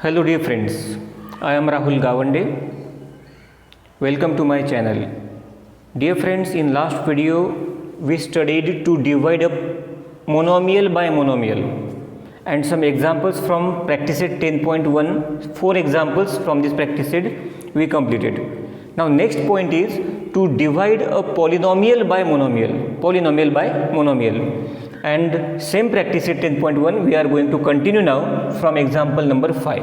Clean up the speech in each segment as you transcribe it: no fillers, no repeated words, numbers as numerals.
Hello dear friends, I am Rahul Gawande. Welcome to my channel. Dear friends, in last video we studied to divide up monomial by monomial and some examples from practice set 10.1. 4 examples from this practice set we completed. Now next point is to divide a polynomial by monomial. And same practice at 10.1 we are going to continue now from example number 5.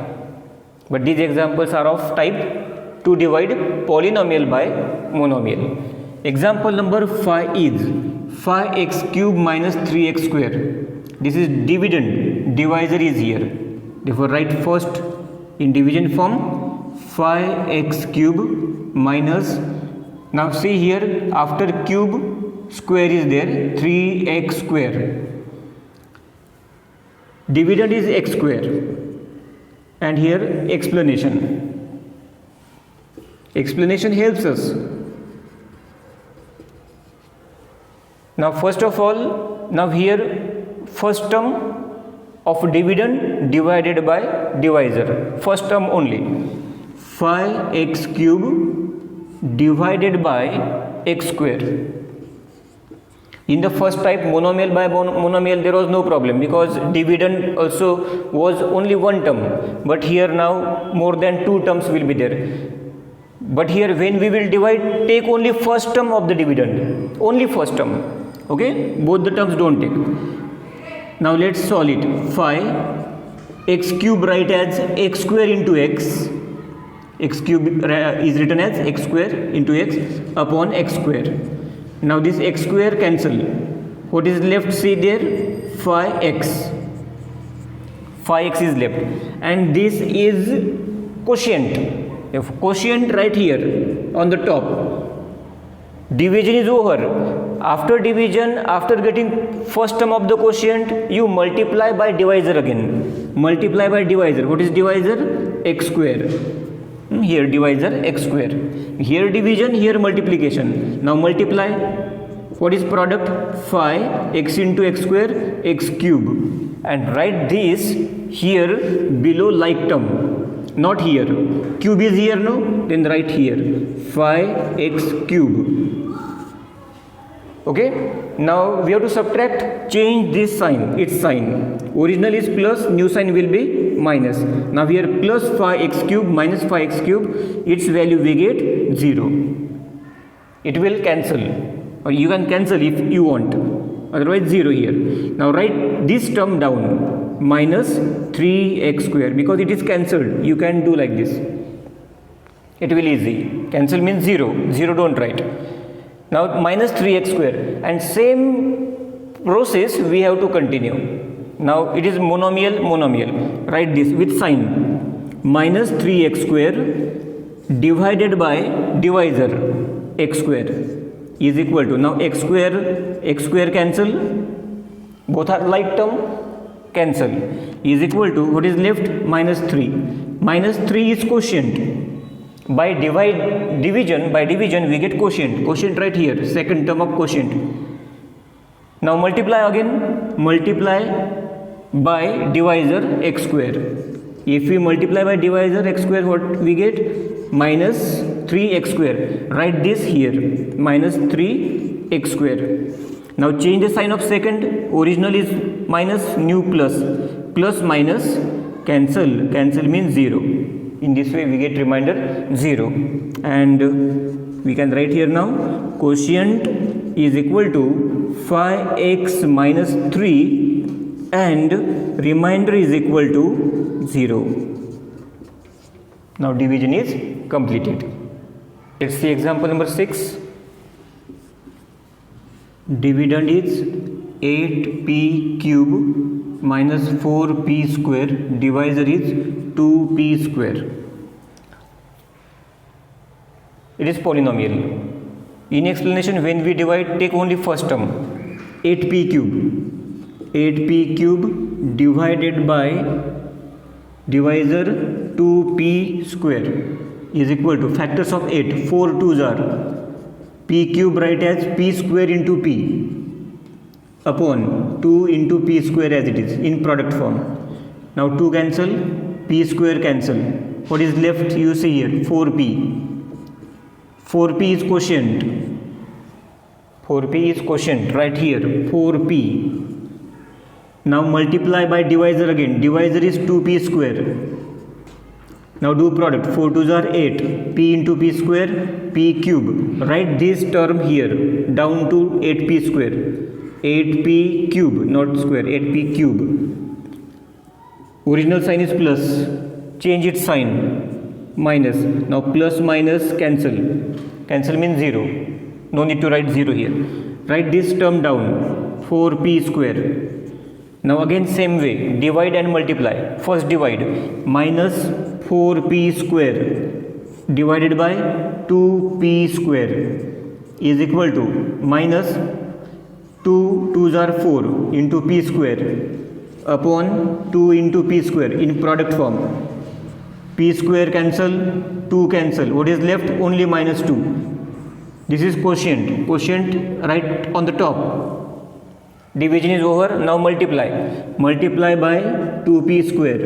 But these examples are of type to divide polynomial by monomial. Example number 5 is 5x cube minus 3x square. This is dividend, divisor is here. Therefore write first in division form 5x cube minus, now see here after cube square is there, 3x square. Dividend is x square. And here explanation. Explanation helps us. Now first of all, now here first term of dividend divided by divisor. First term only. 5x cube divided by x square. In the first type monomial by monomial there was no problem because dividend also was only one term, but here now more than two terms will be there. But here when we will divide, take only first term of the dividend, only first term, okay, both the terms don't take. Now let's solve it. 5x cube write as x square into x cube is written as x square into x upon x square. Now this x square cancel. What is left? See there 5x. 5x is left. And this is quotient. If quotient right here on the top. Division is over. After division, after getting first term of the quotient, you multiply by divisor again. Multiply by divisor. What is divisor? X square. Here divisor x square, here division, here multiplication. Now multiply. What is product? 5x into x square, x cube, and write this here below like term, not here. Cube is here, no? Then write here 5x cube. Okay, now we have to subtract, change this sign, its sign. Original is plus, new sign will be minus. Now here plus 5x cube minus 5x cube, its value we get 0. It will cancel, or you can cancel if you want, otherwise 0 here. Now write this term down, minus 3x square, because it is cancelled. You can do like this. It will easy. Cancel means 0. 0 don't write. Now minus 3x square, and same process we have to continue. Now it is monomial. Write this with sign. Minus 3x square divided by divisor x square is equal to, now x square cancel. Both are like term, cancel. Is equal to, what is left? Minus 3. Minus 3 is quotient. By division we get quotient. Quotient right here, second term of quotient. Now multiply again. Multiply by divisor x square. If we multiply by divisor x square, what we get? Minus 3x square. Write this here, minus 3x square. Now change the sign of second. Original is minus, new plus. Plus minus cancel. Cancel means 0. In this way we get remainder 0. And we can write here now quotient is equal to 5x minus 3 and remainder is equal to 0. Now division is completed. Let's see example number 6. Dividend is 8p cube minus 4p square. Divisor is 2p square. It is polynomial. In explanation, when we divide, take only first term, 8p cube. 8p cube divided by divisor 2p square is equal to factors of 8. 4 2s are p cube, write as p square into p upon 2 into p square as it is in product form. Now 2 cancel, p square cancel. What is left? You see here 4p. 4p is quotient. 4p is quotient right here. 4p. Now multiply by divisor again. Divisor is 2p square. Now do product. 4 2s are 8. P into p square, p cube. Write this term here down to 8p square. 8p cube, not square. 8p cube. Original sign is plus. Change its sign. Minus. Now plus minus cancel. Cancel means 0. No need to write 0 here. Write this term down. 4p square. Now again same way. Divide and multiply. First divide. Minus 4p square divided by 2p square is equal to minus 2 2s are 4 into p square upon 2 into p square in product form. P square cancel, 2 cancel. What is left? Only minus 2. This is quotient. Quotient right on the top. Division is over. Now multiply. Multiply by 2p square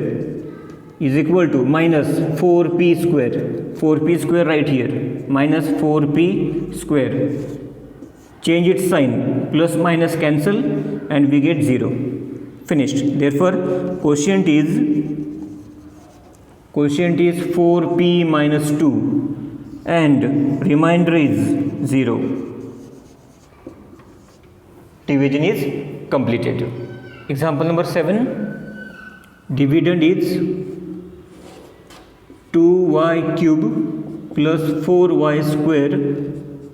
is equal to minus 4p square. 4p square right here. Minus 4p square. Change its sign. Plus minus cancel and we get 0. Finished. Therefore quotient is 4p minus 2 and remainder is 0. Division is completed. Example number 7. Dividend is 2y cube plus 4y square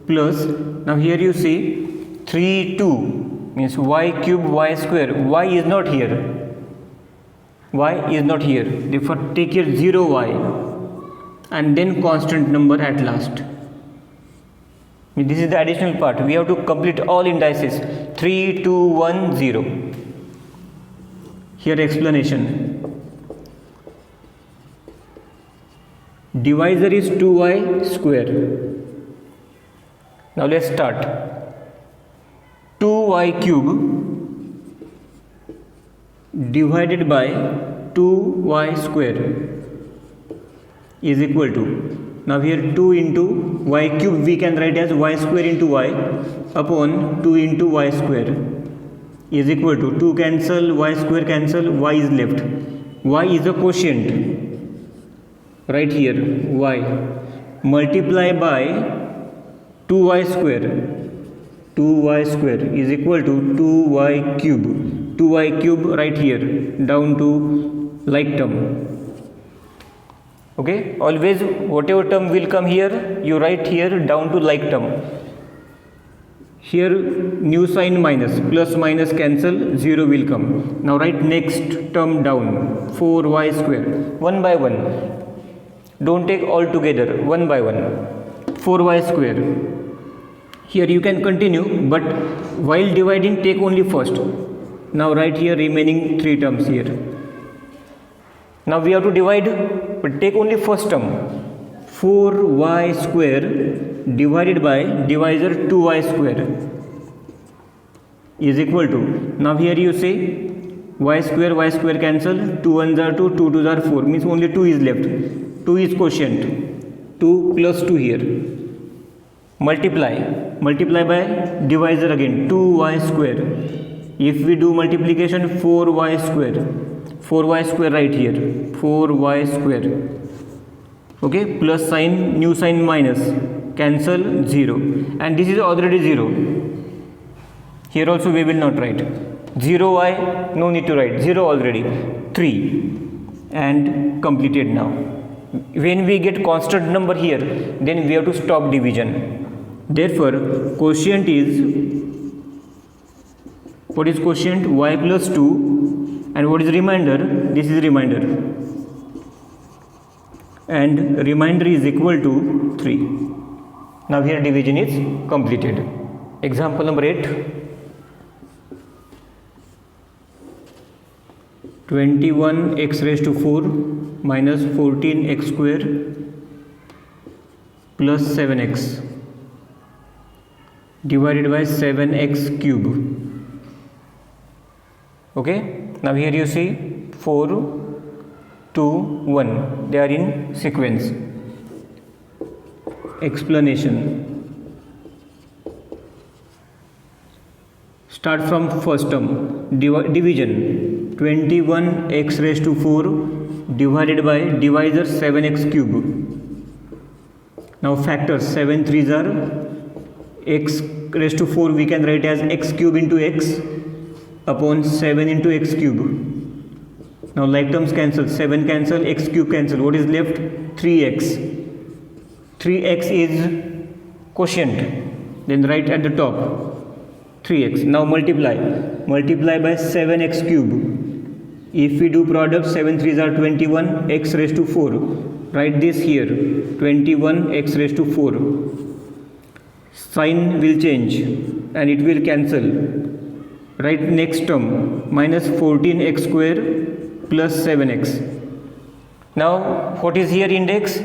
plus, now here you see 3 2 means y cube y square. Y is not here. Y is not here. Therefore take here 0y and then constant number at last. This is the additional part. We have to complete all indices. 3 2 1 0. Here explanation. Divisor is 2y square. Now let's start. 2y cube divided by 2y square is equal to, now here 2 into y cube we can write as y square into y upon 2 into y square is equal to 2 cancel, y square cancel, y is left. Y is a quotient. Right here y multiply by 2y square. 2y square is equal to 2y cube. 2y cube right here down to like term. Okay, always whatever term will come here you write here down to like term. Here new sign minus, plus minus cancel, 0 will come. Now write next term down. 4y square. One by one. Don't take all together. One by one. 4y square. Here you can continue, but while dividing take only first. Now write here remaining 3 terms here. Now we have to divide, but take only first term. 4y square divided by divisor 2y square is equal to, now here you say y square cancel, 2 1s are 2, 2 2s are 4, means only 2 is left. 2 is quotient. 2 plus 2 here. Multiply by divisor again, 2y square. If we do multiplication, 4y square right here, 4y square. Okay, plus sign, new sign minus, cancel, 0, and this is already 0. Here also we will not write 0y, no need to write, 0 already, 3, and completed. Now when we get constant number here, then we have to stop division. Therefore quotient is, what is quotient? Y plus 2, and what is remainder? This is remainder, and remainder is equal to 3. Now here division is completed. Example number 8. 21x raised to 4 minus 14x square plus 7x divided by 7x cube. Okay, now here you see 4 2, 1. They are in sequence. Explanation. Start from first term. Division. 21x raised to 4 divided by divisor 7x cube. Now factors. 7 3s are x raised to 4 we can write as x cube into x upon 7 into x cube. Now like terms cancel, 7 cancel, x cube cancel. What is left? 3x. 3x is quotient. Then write at the top 3x. Now multiply by 7x cube. If we do product, 7 3s are 21, x raised to 4. Write this here, 21 x raised to 4. Sign will change and it will cancel. Write next term, minus 14x square plus 7x. Now what is here index?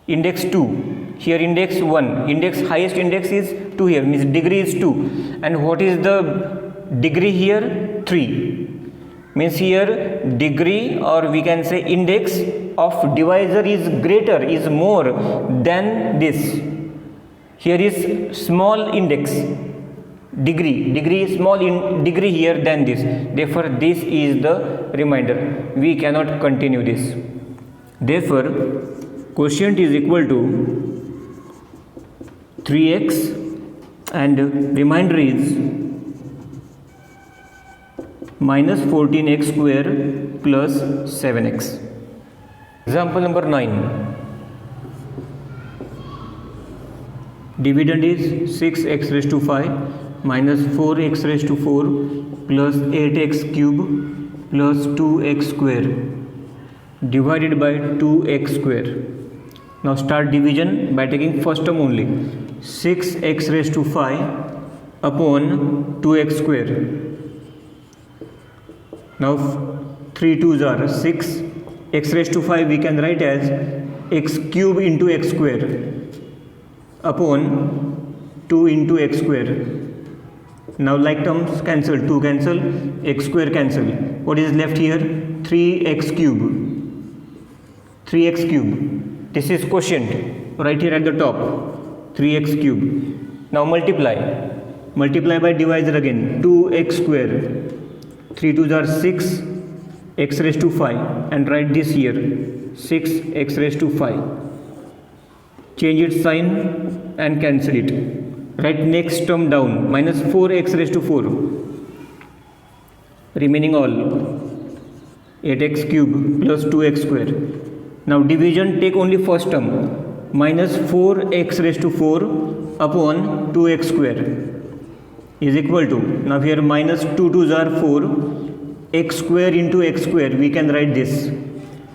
Index 2. Here index 1. Index highest index is 2 here, means degree is 2. And what is the degree here? 3. Means here degree, or we can say index of divisor is greater, is more than this. Here is small index. Degree is small in degree here than this. Therefore this is the remainder. We cannot continue this. Therefore quotient is equal to 3x and remainder is minus 14x square plus 7x. Example number 9. Dividend is 6x raised to 5 minus 4x raised to 4 plus 8x cube plus 2x square divided by 2x square. Now start division by taking first term only. 6x raised to 5 upon 2x square. Now 3 2s are 6. X raised to 5 we can write as x cube into x square upon 2 into x square. Now like terms cancel, 2 cancel, x square cancel. What is left here? 3x cube. 3x cube. This is quotient right here at the top. 3x cube. Now multiply by divisor again. 2x square. 3 2s are 6 x raised to 5 and write this here 6 x raised to 5. Change its sign and cancel it. Write next term down, minus 4x raised to 4. Remaining all 8x cube plus 2x square. Now division, take only first term, minus 4x raised to 4 upon 2x square is equal to, now here minus 2 2s are 4, x square into x square we can write this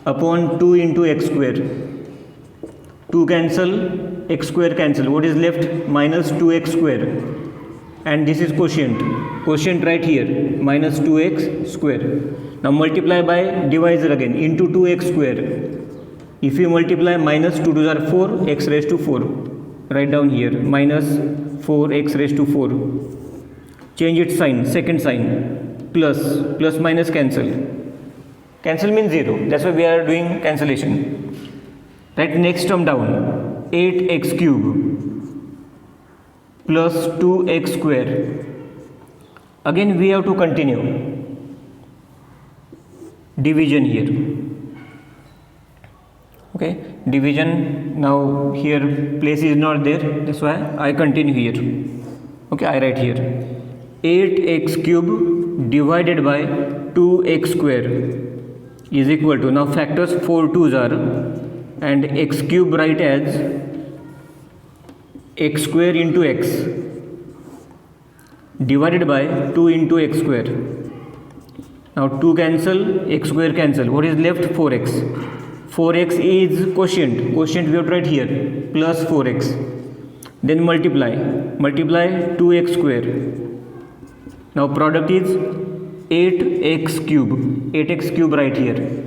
upon 2 into x square. 2 cancel, x square cancel. What is left? Minus 2x square. And this is quotient right here, minus 2x square. Now multiply by divisor again into 2x square. If you multiply, minus 2 2s are 4, x raised to 4. Write down here, minus 4x raised to 4. Change its sign, second sign, plus minus cancel. Cancel means 0. That's why we are doing cancellation. Write next term down, 8x cube plus 2x square. Again we have to continue division here. Okay, division. Now here place is not there, that's why I continue here. Okay, I write here 8x cube divided by 2x square is equal to, now factors 4 2s are, and x cube write as x square into x divided by 2 into x square. Now 2 cancel, x square cancel. What is left? 4x. 4x is quotient we have to write here, plus 4x. Then multiply 2x square. Now product is 8x cube right here.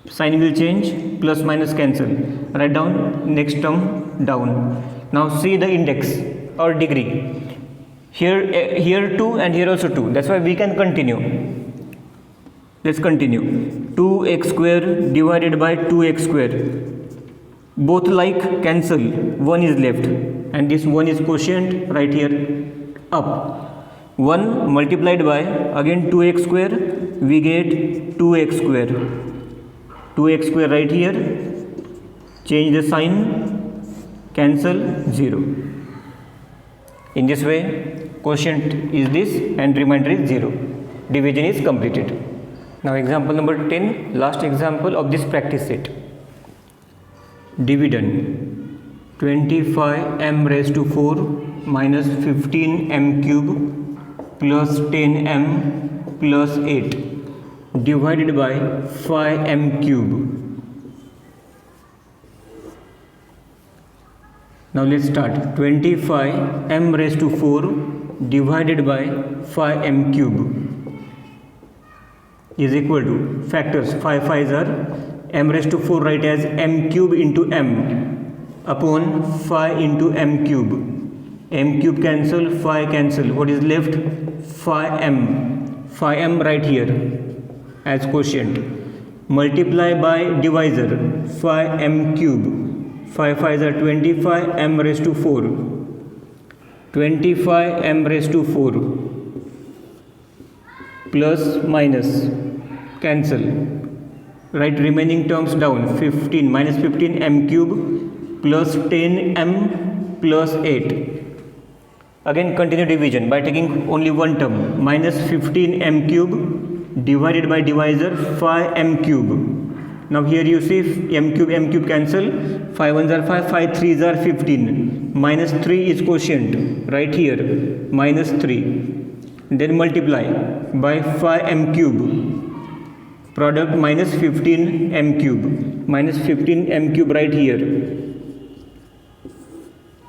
Sign will change, plus minus cancel. Write down next term down. Now see the index or degree. here 2 and here also 2, that's why we can continue. Let's continue. 2x square divided by 2x square, both like cancel, 1 is left and this 1 is quotient right here up. 1 multiplied by again 2x square, we get 2x square. 2x square right here, change the sign, cancel, 0. In this way quotient is this and remainder is 0. Division is completed. Now example number 10, last example of this practice set. Dividend 25m raised to 4 minus 15m cube plus 10m plus 8 divided by 5m cube. Now let's start. 25m raised to 4 divided by 5m cube is equal to, factors 5 5s are, m raised to 4 write as m cube into m upon 5 into m cube. M cube cancel, 5 cancel, what is left? 5m. 5m right here as quotient, multiply by divisor 5m cube. 5 5s are 25, m raised to 4, 25 m raised to 4 plus minus cancel, write remaining terms down, 15 minus 15 m cube plus 10 m plus 8. Again continue division by taking only one term, minus 15 m cube divided by divisor 5 m cube. Now here you see m cube cancel, 5 1s are 5, 5 3s are 15, minus 3 is quotient right here, minus 3, then multiply by 5 m cube, product minus 15 m cube, minus 15 m cube right here,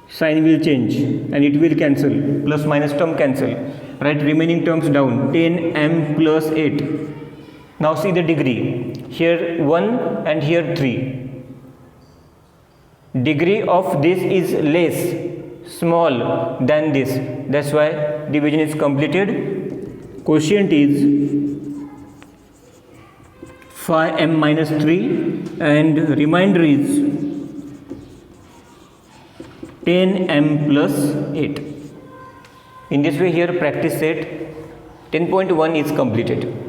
sign will change and it will cancel, plus minus term cancel, write remaining terms down, 10 m plus 8. Now see the degree, here 1 and here 3. Degree of this is less, small than this, that's why division is completed. Quotient is 5m minus 3 and remainder is 10m plus 8. In this way here practice set 10.1 is completed.